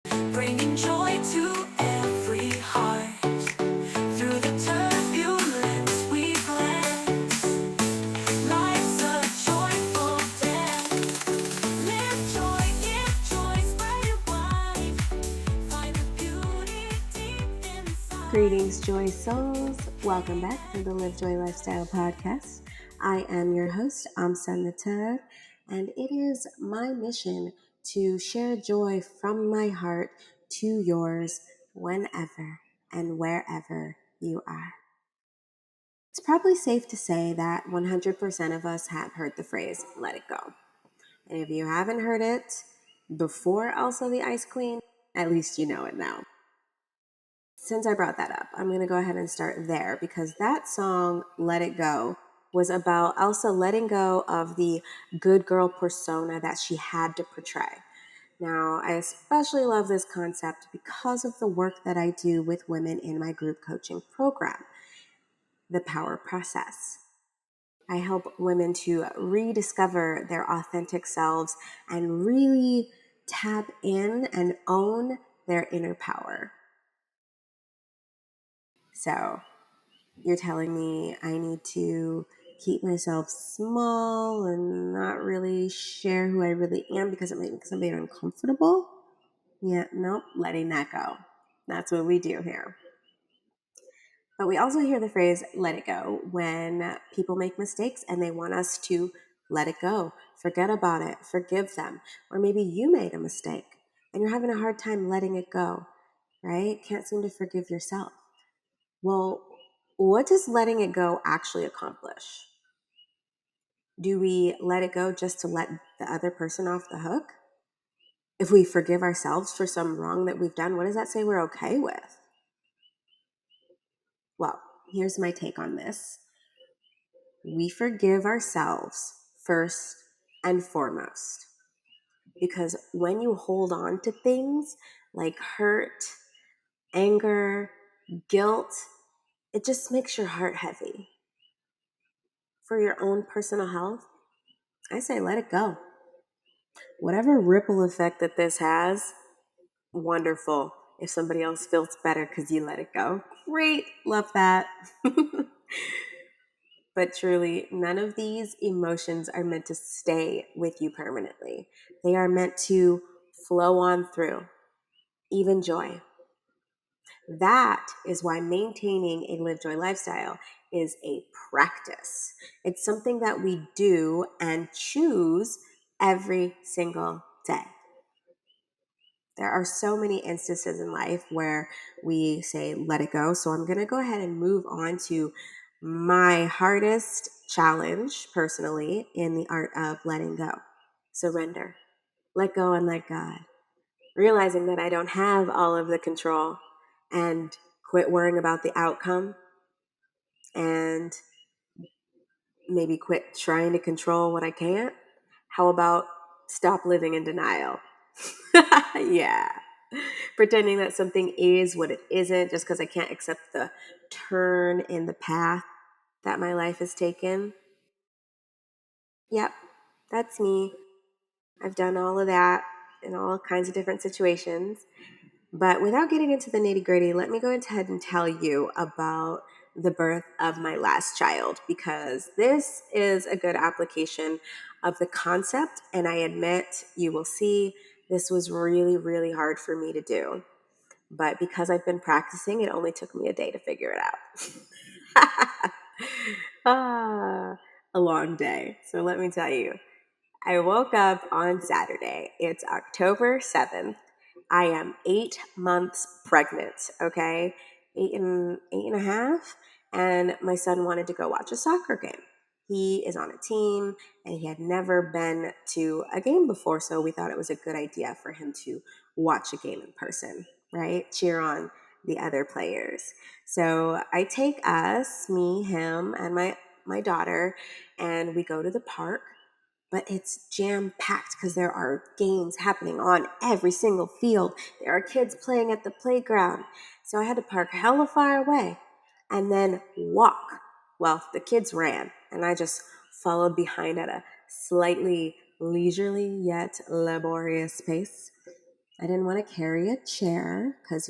bringing joy to every heart. Through the turbulence we glance, life's a joyful dance. Live joy, give joy, spread it wide. Find the beauty deep inside. Greetings, Joy Souls. Welcome back to the Live Joy Lifestyle Podcast. I am your host, amsa-t.neter, and it is my mission to share joy from my heart to yours whenever and wherever you are. It's probably safe to say that 100% of us have heard the phrase, let it go. And if you haven't heard it before Elsa the Ice Queen, at least you know it now. Since I brought that up, I'm going to go ahead and start there because that song, Let It Go, was about Elsa letting go of the good girl persona that she had to portray. Now, I especially love this concept because of the work that I do with women in my group coaching program, the Power Process. I help women to rediscover their authentic selves and really tap in and own their inner power. So, you're telling me I need to keep myself small and not really share who I really am because it might make somebody uncomfortable? Yeah, nope, letting that go. That's what we do here. But we also hear the phrase, let it go, when people make mistakes and they want us to let it go, forget about it, forgive them. Or maybe you made a mistake and you're having a hard time letting it go, right? Can't seem to forgive yourself. Well, what does letting it go actually accomplish? Do we let it go just to let the other person off the hook? If we forgive ourselves for some wrong that we've done, what does that say we're okay with? Well, here's my take on this. We forgive ourselves first and foremost. Because when you hold on to things like hurt, anger, guilt, it just makes your heart heavy. For your own personal health, I say let it go. Whatever ripple effect that this has, wonderful. If somebody else feels better because you let it go, great, love that. But truly, none of these emotions are meant to stay with you permanently. They are meant to flow on through, even joy. That is why maintaining a Live Joy lifestyle is a practice. It's something that we do and choose every single day. There are so many instances in life where we say, let it go. So I'm going to go ahead and move on to my hardest challenge personally in the art of letting go. Surrender. Let go and let God. Realizing that I don't have all of the control and quit worrying about the outcome and maybe quit trying to control what I can't. How about stop living in denial? Yeah. Pretending that something is what it isn't just because I can't accept the turn in the path that my life has taken. Yep, that's me. I've done all of that in all kinds of different situations. But without getting into the nitty-gritty, let me go ahead and tell you about the birth of my last child, because this is a good application of the concept. And I admit, you will see, this was really, really hard for me to do. But because I've been practicing, it only took me a day to figure it out. A long day. So let me tell you, I woke up on Saturday. It's October 7th. I am 8 months pregnant, okay? Eight and a half. And my son wanted to go watch a soccer game. He is on a team and he had never been to a game before, so we thought it was a good idea for him to watch a game in person, right? Cheer on the other players. So I take us, me, him, and my daughter, and we go to the park. But it's jam-packed because there are games happening on every single field. There are kids playing at the playground. So I had to park hella far away and then walk. Well, the kids ran, and I just followed behind at a slightly leisurely yet laborious pace. I didn't want to carry a chair because,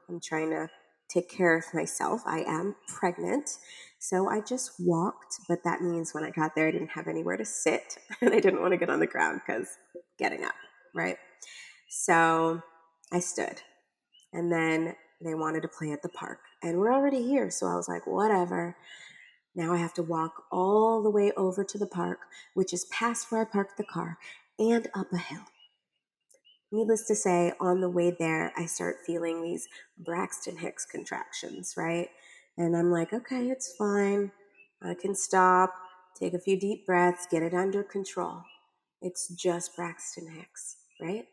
I'm trying to take care of myself. I am pregnant. So I just walked, but that means when I got there, I didn't have anywhere to sit and I didn't want to get on the ground because getting up, right? So I stood, and then they wanted to play at the park and we're already here. So I was like, whatever. Now I have to walk all the way over to the park, which is past where I parked the car, and up a hill. Needless to say, on the way there, I start feeling these Braxton Hicks contractions, right? And I'm like, okay, it's fine. I can stop, take a few deep breaths, get it under control. It's just Braxton Hicks, right?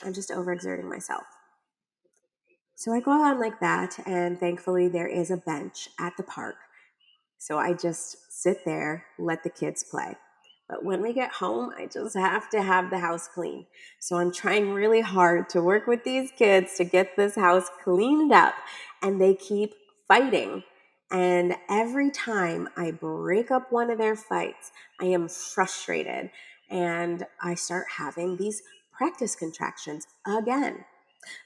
I'm just overexerting myself. So I go on like that, and thankfully there is a bench at the park. So I just sit there, let the kids play. But when we get home, I just have to have the house clean. So I'm trying really hard to work with these kids to get this house cleaned up, and they keep fighting. And every time I break up one of their fights, I am frustrated and I start having these practice contractions again.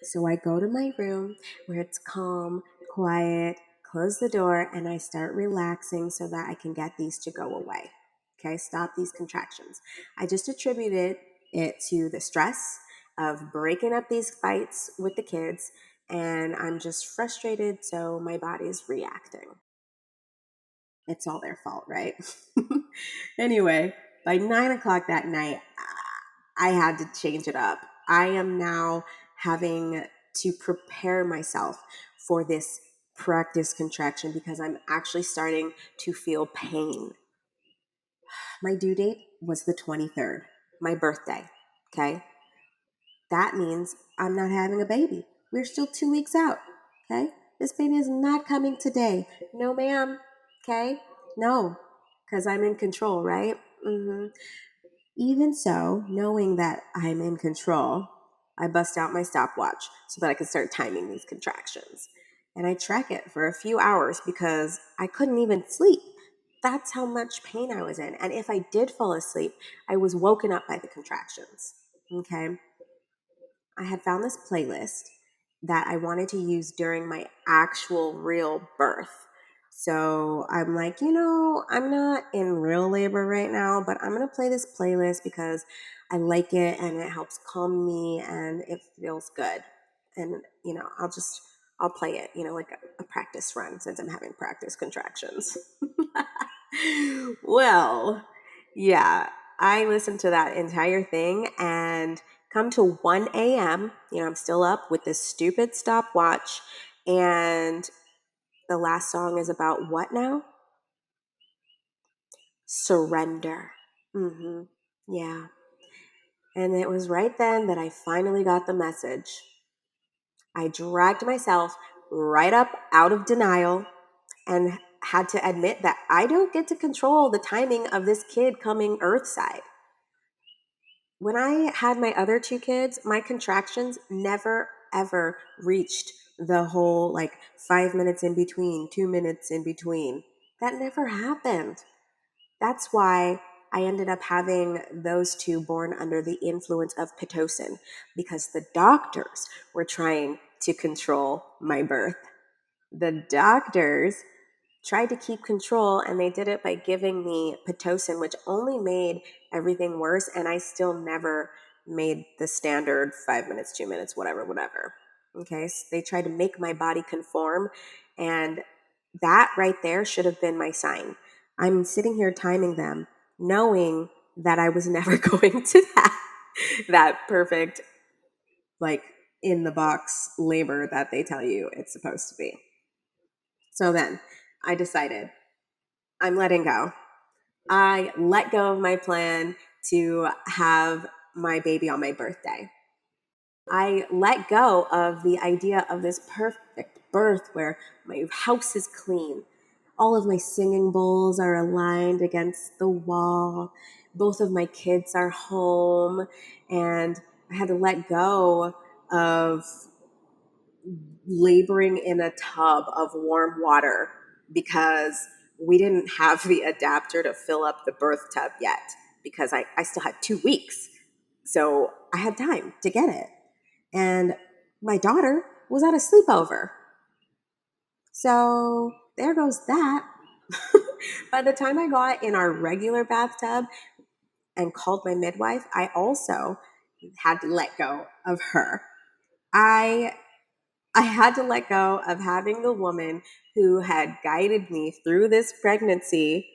So I go to my room where it's calm, quiet, close the door, and I start relaxing so that I can get these to go away. Okay, stop these contractions. I just attributed it to the stress of breaking up these fights with the kids, and I'm just frustrated, so my body's reacting. It's all their fault, right? Anyway, by 9 o'clock that night, I had to change it up. I am now having to prepare myself for this practice contraction because I'm actually starting to feel pain. My due date was the 23rd, my birthday. Okay. That means I'm not having a baby. We're still 2 weeks out. Okay. This baby is not coming today. No, ma'am. Okay. No, because I'm in control, right? Even so, knowing that I'm in control, I bust out my stopwatch so that I could start timing these contractions. And I track it for a few hours because I couldn't even sleep. That's how much pain I was in. And if I did fall asleep, I was woken up by the contractions. Okay. I had found this playlist that I wanted to use during my actual real birth. So I'm like, I'm not in real labor right now, but I'm going to play this playlist because I like it and it helps calm me and it feels good. And, I'll play it, like a practice run since I'm having practice contractions. Well, yeah, I listened to that entire thing and come to 1 a.m., I'm still up with this stupid stopwatch. And the last song is about what now? Surrender. Yeah. And it was right then that I finally got the message. I dragged myself right up out of denial and had to admit that I don't get to control the timing of this kid coming earthside. When I had my other two kids, my contractions never, ever reached the whole 5 minutes in between, 2 minutes in between. That never happened. That's why I ended up having those two born under the influence of Pitocin because the doctors were trying to control my birth. The doctors tried to keep control and they did it by giving me Pitocin, which only made everything worse. And I still never made the standard 5 minutes, 2 minutes, whatever. Okay. So they tried to make my body conform. And that right there should have been my sign. I'm sitting here timing them, knowing that I was never going to that perfect, in the box labor that they tell you it's supposed to be. So then I decided I'm letting go. I let go of my plan to have my baby on my birthday. I let go of the idea of this perfect birth where my house is clean. All of my singing bowls are aligned against the wall. Both of my kids are home. And I had to let go of laboring in a tub of warm water because we didn't have the adapter to fill up the birth tub yet because I still had 2 weeks. So I had time to get it. And my daughter was at a sleepover. So there goes that. By the time I got in our regular bathtub and called my midwife, I also had to let go of her. I had to let go of having the woman who had guided me through this pregnancy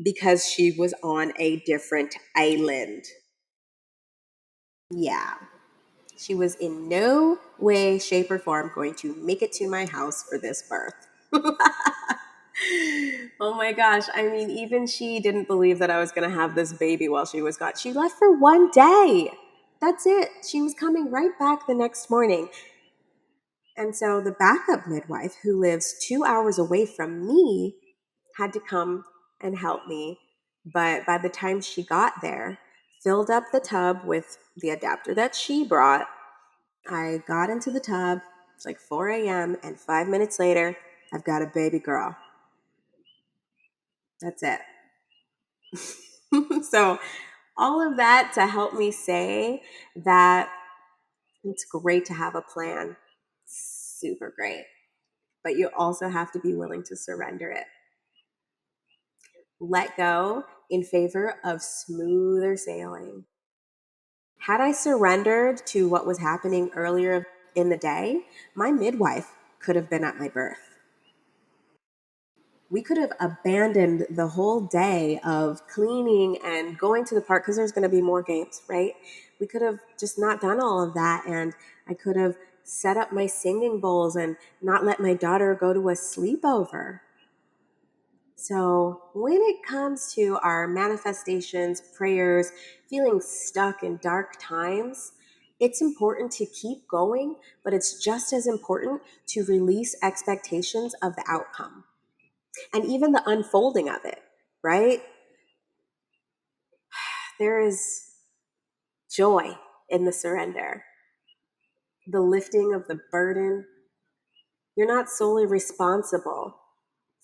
because she was on a different island. Yeah. She was in no way, shape, or form going to make it to my house for this birth. Oh my gosh. I mean, even she didn't believe that I was going to have this baby while she was gone. She left for one day. That's it. She was coming right back the next morning. And so the backup midwife, who lives 2 hours away from me, had to come and help me. But by the time she got there, filled up the tub with the adapter that she brought. I got into the tub. It's like 4 a.m. and 5 minutes later, I've got a baby girl. That's it. So all of that to help me say that it's great to have a plan. Super great. But you also have to be willing to surrender it. Let go in favor of smoother sailing. Had I surrendered to what was happening earlier in the day, my midwife could have been at my birth. We could have abandoned the whole day of cleaning and going to the park because there's going to be more games, right? We could have just not done all of that, and I could have set up my singing bowls and not let my daughter go to a sleepover. So, when it comes to our manifestations, prayers, feeling stuck in dark times, it's important to keep going, but it's just as important to release expectations of the outcome and even the unfolding of it, right? There is joy in the surrender, the lifting of the burden. You're not solely responsible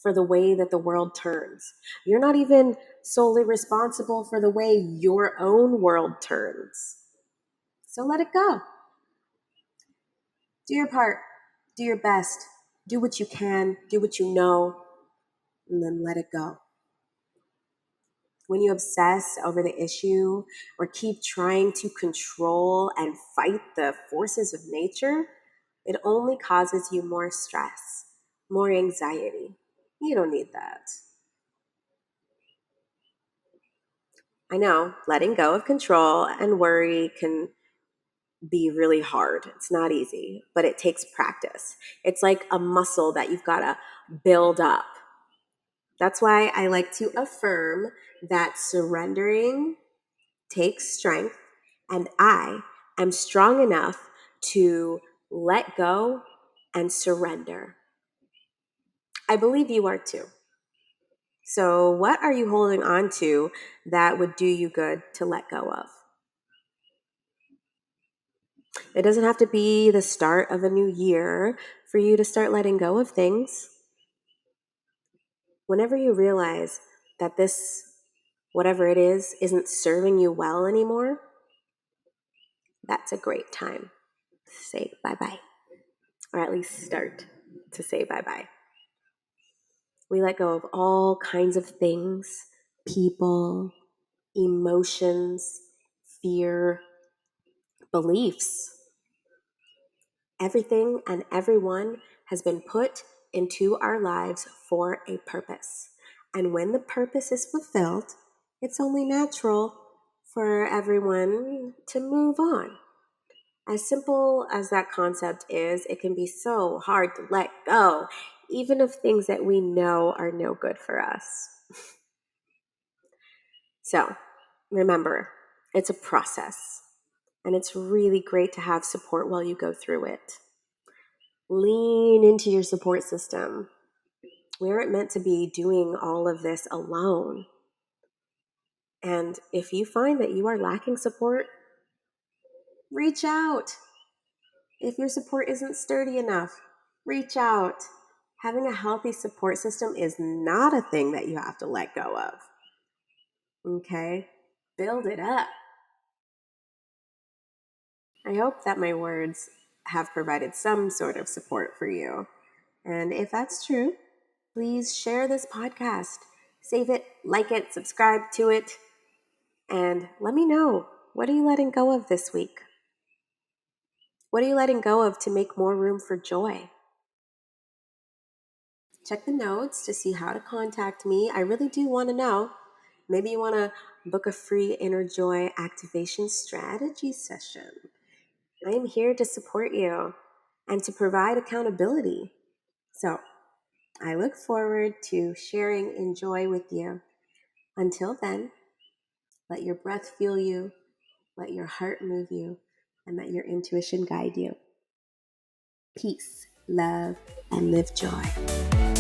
for the way that the world turns. You're not even solely responsible for the way your own world turns. So let it go. Do your part. Do your best. Do what you can. Do what you know. And then let it go. When you obsess over the issue or keep trying to control and fight the forces of nature, it only causes you more stress, more anxiety. You don't need that. I know letting go of control and worry can be really hard. It's not easy, but it takes practice. It's like a muscle that you've got to build up. That's why I like to affirm that surrendering takes strength, and I am strong enough to let go and surrender. I believe you are too. So, what are you holding on to that would do you good to let go of? It doesn't have to be the start of a new year for you to start letting go of things. Whenever you realize that this, whatever it is, isn't serving you well anymore, that's a great time to say bye bye, or at least start to say bye bye. We let go of all kinds of things, people, emotions, fear, beliefs. Everything and everyone has been put into our lives for a purpose. And when the purpose is fulfilled, it's only natural for everyone to move on. As simple as that concept is, it can be so hard to let go, even of things that we know are no good for us. So remember, it's a process, and it's really great to have support while you go through it. Lean into your support system. We aren't meant to be doing all of this alone. And if you find that you are lacking support, reach out. If your support isn't sturdy enough, reach out. Having a healthy support system is not a thing that you have to let go of. Okay? Build it up. I hope that my words have provided some sort of support for you. And if that's true, please share this podcast. Save it, like it, subscribe to it, and let me know, what are you letting go of this week? What are you letting go of to make more room for joy? Check the notes to see how to contact me. I really do want to know. Maybe you want to book a free innerJOY activation strategy session. I am here to support you and to provide accountability. So I look forward to sharing innerJOY with you. Until then, let your breath fuel you, let your heart move you, and let your intuition guide you. Peace, love, and live joy.